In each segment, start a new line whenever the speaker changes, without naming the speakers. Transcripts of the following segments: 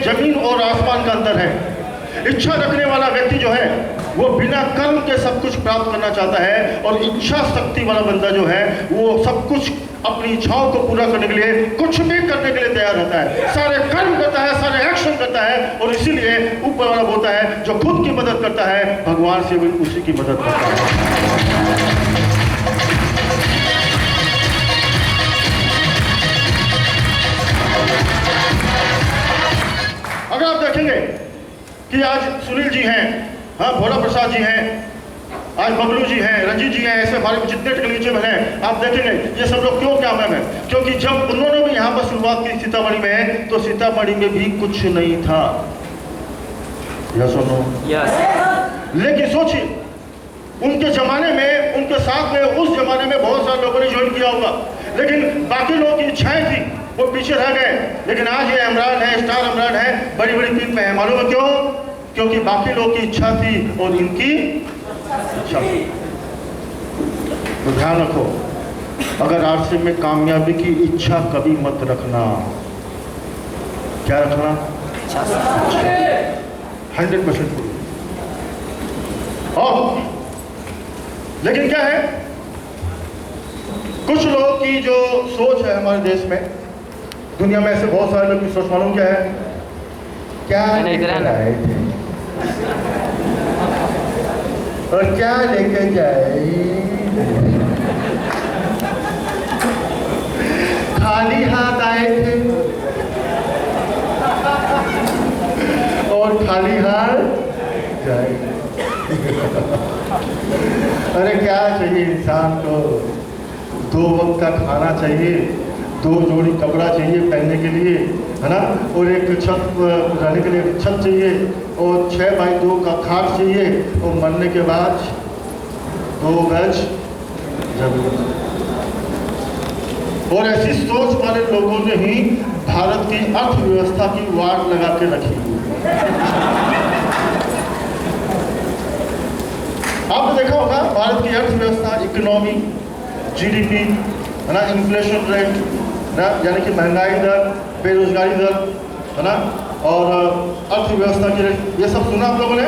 जमीन और आसमान का अंतर है। इच्छा रखने वाला व्यक्ति जो है वो बिना कर्म के सब कुछ प्राप्त करना चाहता है, और इच्छा शक्ति वाला बंदा जो है वो सब कुछ अपनी इच्छाओं को पूरा करने के लिए कुछ भी करने के लिए तैयार रहता है, सारे कर्म करता है, सारे एक्शन करता है। और इसीलिए ऊपर वाला बोलता है जो खुद की मदद करता है भगवान से भी उसी की मदद करता है। अगर आप देखेंगे कि आज सुनील जी हैं, हाँ भोला प्रसाद जी हैं, आज बबलू जी हैं, रंजीत जी हैं, ऐसे हमारे जितने टेक्नीशियन हैं, आप देखेंगे ये सब लोग क्यों कामयाब हैं? क्योंकि जब उन्होंने भी यहाँ पर शुरुआत की सीतामढ़ी में, तो सीतामढ़ी में भी कुछ नहीं था। यस और नो? यस। लेकिन सोचिए उनके जमाने में, उनके साथ में उस जमाने में बहुत सारे लोगों ने ज्वाइन किया होगा, लेकिन बाकी लोगों की इच्छाएं थी वो पीछे रह गए। लेकिन आज ये इमरान है, स्टार इमरान है, बड़ी बड़ी टीम में है। मालूम है क्यों? क्योंकि बाकी लोगों की इच्छा थी और इनकी इच्छा थी। तो ध्यान रखो, अगर आरसी में कामयाबी की इच्छा कभी मत रखना। क्या रखना? 100% पूरी। और लेकिन क्या है, कुछ लोगों की जो सोच है हमारे देश में, दुनिया में ऐसे बहुत सारे लोग की सोच, मालूम क्या है? क्या लेकर आए थे और क्या लेकर जाए? खाली हाथ आए थे और खाली हाथ जाए। अरे क्या चाहिए इंसान को? 2 वक्त का खाना चाहिए, 2 जोड़ी कपड़ा चाहिए पहनने के लिए, है ना, और एक छत रहने के लिए छत चाहिए, और 6x2 का खाट चाहिए, और मरने के बाद 2 गज जमीन। और ऐसी सोच वाले लोगों ने ही भारत की अर्थव्यवस्था की वाट लगा के रखी। आपने देखा होगा भारत की अर्थव्यवस्था, इकोनॉमी, जीडीपी, है ना, इन्फ्लेशन रेट ना, यानी कि महंगाई दर, बेरोजगारी दर, है ना, और अर्थव्यवस्था की रेट, ये सब सुना आप लोगों ने?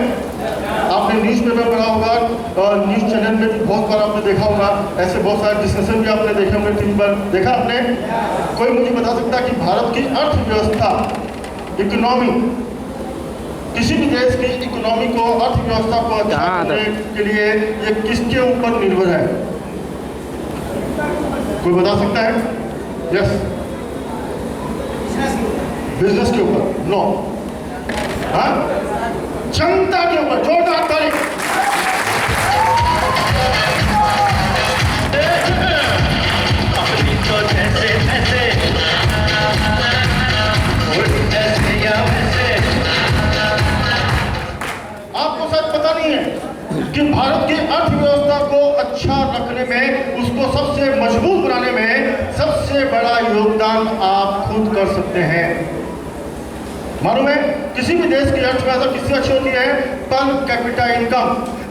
आपने न्यूज़पेपर पढ़ा होगा और न्यूज़ चैनल में भी बहुत बार आपने देखा होगा, ऐसे बहुत सारे डिस्कशन भी आपने देखे होंगे टीवी पर। देखा आपने? कोई मुझे बता सकता है कि भारत की अर्थव्यवस्था, इकोनॉमी, किसी भी देश की इकोनॉमी को, अर्थव्यवस्था को अच्छा करने के लिए ये किसके ऊपर निर्भर है? कोई बता सकता है? यस, बिजनेस के ऊपर? नो। हाँ, जनता के ऊपर। जोरदार तारीफ। आपको शायद पता नहीं है कि भारत की अर्थव्यवस्था को अच्छा रखने में, उसको सबसे मजबूत बनाने में सबसे बड़ा योगदान आप खुद कर सकते हैं। मालूम है किसी भी देश की अर्थव्यवस्था किससे अच्छी होती है? पर कैपिटा इनकम,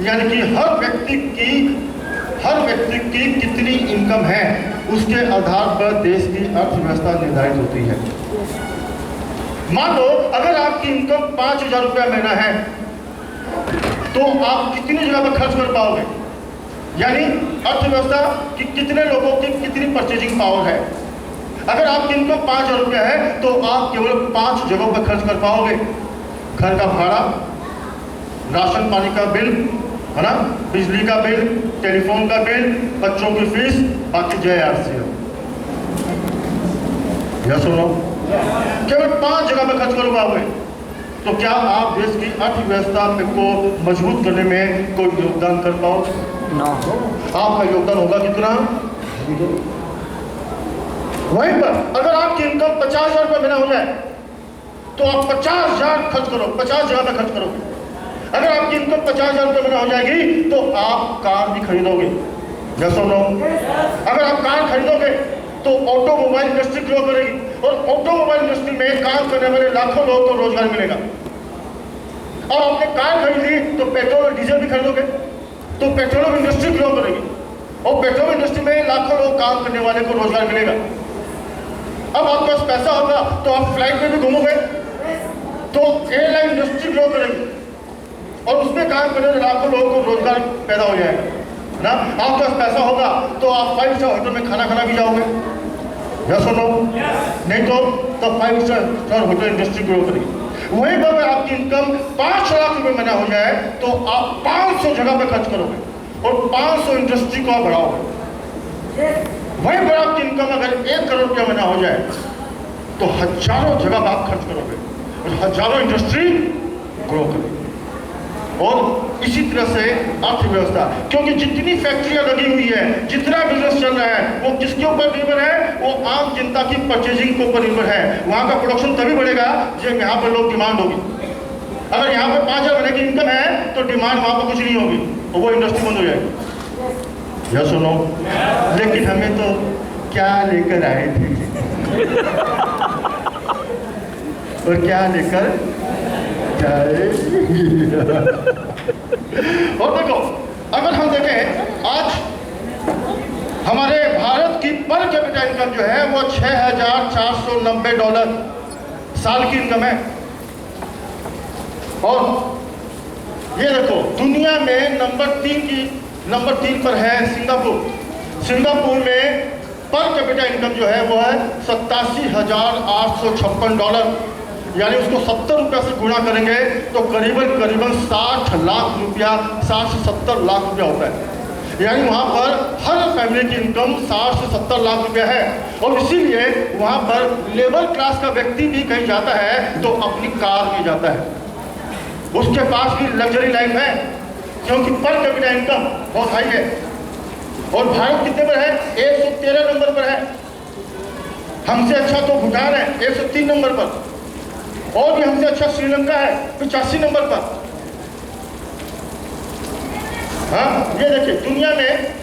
यानी कि हर व्यक्ति की कितनी इनकम है, उसके आधार पर देश की अर्थव्यवस्था निर्धारित होती है। मान लो अगर आपकी इनकम 5,000 रुपया महीना है, तो आप कितनी जगह पर खर्च कर पाओगे? यानी अर्थव्यवस्था कि कितने लोगों की कितनी परचेजिंग पावर है। अगर आपकी इनकम 5,000 रुपया है तो आप केवल 5 जगहों पर खर्च कर पाओगे। घर का भाड़ा, राशन पानी का बिल, है ना, बिजली का बिल, टेलीफोन का बिल, बच्चों की फीस, बाकी जय आरसीओ। यह सुनो, केवल 5 जगह पर खर्च कर पाओगे। तो क्या आप देश की अर्थव्यवस्था को मजबूत करने में कोई योगदान कर पाओगे?
नो।
आपका योगदान होगा कितना? वहीं पर अगर आपकी इनकम 50,000 रुपये महीना हो जाए तो आप 50,000 खर्च करो, 50 जगह पे खर्च करोगे। अगर आपकी इनकम 50,000 रुपये महीना हो जाएगी तो आप कार भी खरीदोगे। जैसा नो, अगर आप कार खरीदोगे तो ऑटोमोबाइल इंडस्ट्री ग्रो करेगी, और ऑटोमोबाइल इंडस्ट्री में काम करने वाले लाखों लोगों को रोजगार मिलेगा। और आपने कार खरीदी तो पेट्रोल और डीजल भी खरीदोगे, तो पेट्रोल इंडस्ट्री ग्रो करेगी, और पेट्रोल इंडस्ट्री में लाखों लोग काम करने वाले को रोजगार मिलेगा। अब आपके पास पैसा होगा तो आप फ्लाइट में भी घूमोगे, तो एयरलाइन इंडस्ट्री ग्रो करेगी और उसमें काम करने वाले लाखों लोगों को रोजगार पैदा हो जाएगा ना। आपके पास पैसा होगा तो आप 5 स्टार होटल में खाना खाना भी जाओगे, या सुनो नहीं तो 5 स्टार होटल इंडस्ट्री ग्रो करेगी। वहीं पर अगर आपकी इनकम 5 लाख रुपए महीना हो जाए तो आप 500 जगह पे खर्च करोगे और 500 इंडस्ट्री को आप बढ़ाओगे। वहीं पर आपकी इनकम अगर 1 करोड़ रुपया महीना हो जाए तो हजारों जगह पर आप खर्च करोगे और हजारों इंडस्ट्री ग्रो करेगी। और इसी तरह से अर्थव्यवस्था, क्योंकि जितनी फैक्ट्रियां लगी हुई है, जितना बिजनेस चल रहा है, वो किसके ऊपर निर्भर है? वो आम जनता की परचेजिंग के ऊपर निर्भर है। वहां का प्रोडक्शन तभी बढ़ेगा जब यहाँ पर लोग डिमांड होगी। अगर यहाँ पर 5,000 महीने की इनकम है तो डिमांड वहां पर कुछ नहीं होगी और वो इंडस्ट्री बंद हो जाएगी। या सुनो, लेकिन हमें तो क्या लेकर आए थे और क्या लेकर जाए। और देखो, अगर हम देखें आज हमारे भारत की पर कैपिटा इनकम जो है वो $6,490 साल की इनकम है। और ये देखो, दुनिया में नंबर 3 पर है सिंगापुर। सिंगापुर में पर कैपिटा इनकम जो है वो है $87,856, यानी उसको 70 रुपया से गुणा करेंगे तो करीबन 60 लाख रुपया, 60 से 70 लाख रुपया होता है। यानी वहाँ पर हर फैमिली की इनकम 60 से 70 लाख रुपया है। और इसीलिए वहाँ पर लेबर क्लास का व्यक्ति भी कहीं जाता है तो अपनी कार में जाता है, उसके पास भी लग्जरी लाइफ है, क्योंकि पर कैपिटा इनकम बहुत हाई है। और भारत कितने पर है? 113 नंबर पर है। हमसे अच्छा तो भूटान है 103 नंबर पर, और भी हमसे अच्छा श्रीलंका है 85 नंबर पर। हाँ, ये देखिए, दुनिया में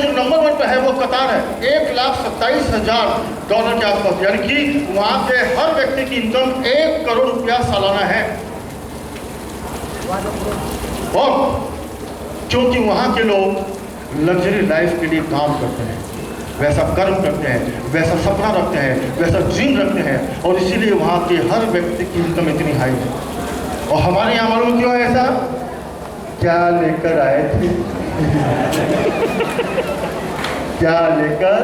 जो नंबर 1 पर है वो कतार है, $1,27,000 के आसपास, यानी कि वहां के हर व्यक्ति की इनकम 1 करोड़ रुपया सालाना है। और क्योंकि वहां के लोग लग्जरी लाइफ के लिए काम करते हैं, वैसा कर्म करते हैं, वैसा सपना रखते हैं, वैसा ड्रीम रखते हैं, और इसीलिए वहाँ के हर व्यक्ति की इनकम इतनी हाई है। और हमारे यहाँ मालूम क्यों है ऐसा? क्या लेकर आए थे क्या लेकर?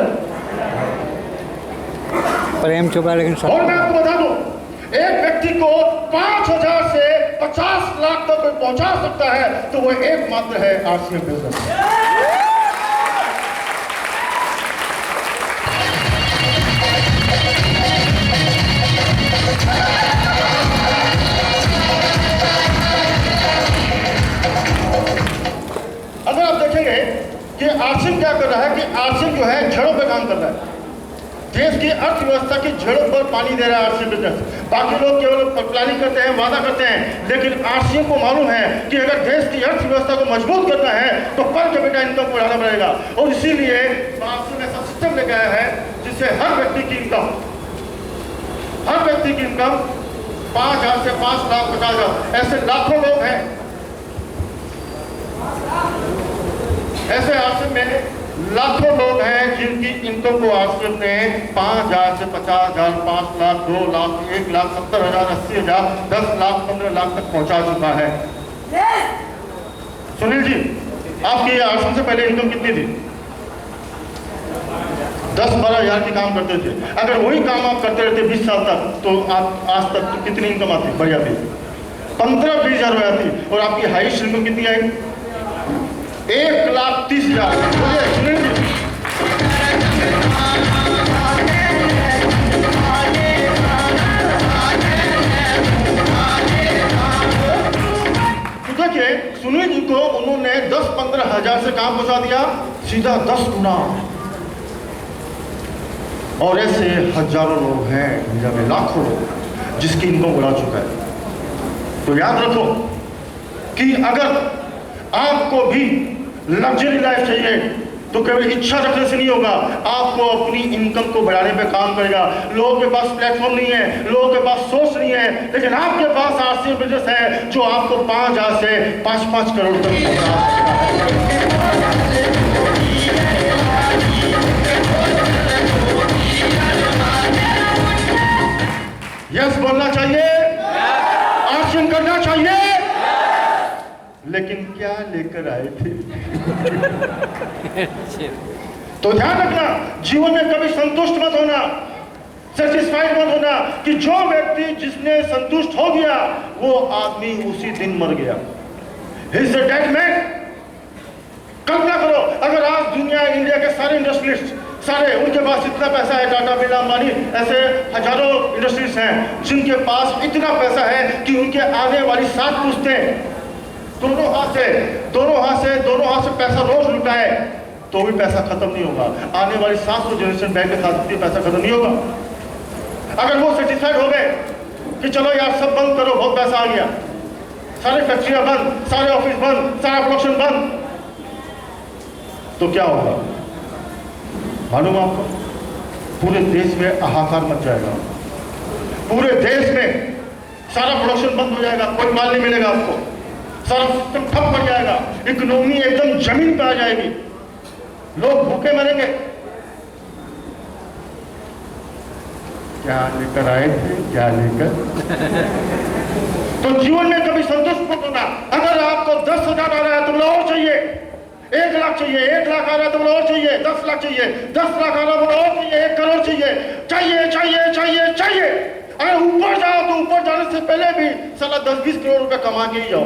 प्रेम चोपड़ा। लेकिन
और मैं आपको बता दूं, एक व्यक्ति को 5,000 से 50 लाख तक पहुंचा सकता है तो वो एकमात्र है आरसीएम बिजनेस। अगर आप देखेंगे कि आरसीएम क्या कर रहा है, कि आरसीएम जो है जड़ों पे काम कर रहा है, देश की अर्थव्यवस्था की जड़ों पर पानी दे रहा है आरसीएम बिजनेस। बाकी लोग केवल प्लानिंग करते हैं, वादा करते हैं, लेकिन आरसीएम को मालूम है कि अगर देश की अर्थव्यवस्था को मजबूत करना है तो पर कैपिटा इनकम को बढ़ाना पड़ेगा। और इसीलिए आरसीएम ऐसा सिस्टम लेकर आया है जिससे हर व्यक्ति की इनकम 5,000 से 5,50,000, ऐसे लाखों लोग हैं। ऐसे आरसीएम में लाखों लोग हैं जिनकी इनकम को आरसीएम ने 5,000 से 50,000, 5 लाख, 2 लाख, 1,70,000, 80,000, 10 लाख, 15 लाख तक पहुंचा चुका है। सुनील जी, आपकी आरसीएम से पहले इनकम कितनी थी? 10-12 हज़ार की काम करते थे। अगर वही काम आप करते रहते 20 साल तक तो आप आज तक तो कितनी इनकम आती? बढ़िया थी, 15-20 हज़ार रुपया आती। और आपकी हाईएस्ट इनकम कितनी आई? 1,30,000। सुनील जी, देखिए, सुनील जी को उन्होंने 10-15 हज़ार से काम पहुंचा दिया, सीधा 10 गुना। और ऐसे हजारों लोग हैं दुनिया में, लाखों लोग जिसकी इनकम बढ़ा चुका है। तो याद रखो कि अगर आपको भी लग्जरी लाइफ चाहिए तो केवल इच्छा रखने से नहीं होगा, आपको अपनी इनकम को बढ़ाने पे काम करेगा। लोगों के पास प्लेटफॉर्म नहीं है, लोगों के पास सोर्स नहीं है, लेकिन आपके पास आरसीएम बिजनेस है जो आपको 5,000 से 5-5 करोड़ तक पहुंचा सकता है। आई थी। तो ध्यान रखना, जीवन में कभी संतुष्ट मत होना, सेटिस्फाइड मत होना कि जो व्यक्ति जिसने संतुष्ट हो गया वो आदमी उसी दिन मर गया। He is a dead man। कल्पना करो, अगर आज दुनिया, इंडिया के सारे इंडस्ट्रियलिस्ट, सारे उनके पास इतना पैसा है, टाटा, बिरला, अंबानी, ऐसे हजारों इंडस्ट्रीज हैं जिनके पास इतना पैसा है कि उनके आने वाली 7 पुश्तें दोनों हाथ से पैसा रोज लुटाए तो भी पैसा खत्म नहीं होगा। आने वाली 700 जनरेशन बैंक में खा सकती है, पैसा खत्म नहीं होगा। अगर वो सेटिस्फाइड हो गए कि चलो यार सब बंद करो, बहुत पैसा आ गया, सारे फैक्ट्रियां बंद, सारे ऑफिस बंद, सारा प्रोडक्शन बंद, तो क्या होगा मालूम आपको? पूरे देश में हाहाकार मच जाएगा। पूरे देश में सारा प्रोडक्शन बंद हो जाएगा, कोई माल नहीं मिलेगा आपको, सारा सिस्टम ठप पड़ जाएगा, इकोनॉमी एकदम जमीन पे आ जाएगी, लोग भूखे मरेंगे। क्या लेकर आए थे, क्या लेकर? तो जीवन में कभी संतुष्ट मत होना। अगर आपको 10,000 आ रहा है तो बोलो और चाहिए, 1 लाख चाहिए, 1 लाख आ रहा है तो बोलो और चाहिए, 10 लाख चाहिए, 10 लाख आ रहा है बोलो और चाहिए, 1 करोड़ चाहिए, चाहिए चाहिए चाहिए चाहिए। अगर ऊपर जाओ तो ऊपर जाने से पहले भी साला 10-20 करोड़ रुपए कमा के ही जाओ।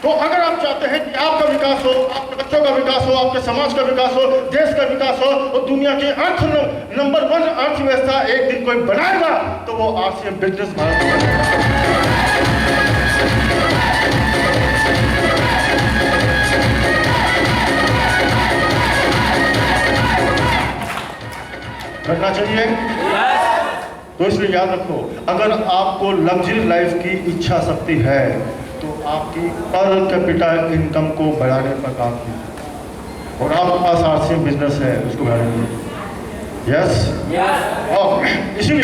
तो अगर आप चाहते हैं कि आपका विकास हो, आपके बच्चों का विकास हो, आपके समाज का विकास हो, देश का विकास हो, और दुनिया की नंबर 1 अर्थव्यवस्था एक दिन कोई बनाएगा तो वो RCM बिजनेस भारत करना चाहिए। तो इसलिए याद रखो, अगर आपको लग्जरी लाइफ की इच्छा शक्ति है तो आपकी पर कैपिटा इनकम को बढ़ाने पर काम कीजिए, और आपके पास RCM बिजनेस है उसको बढ़ाने। यस, और इसीलिए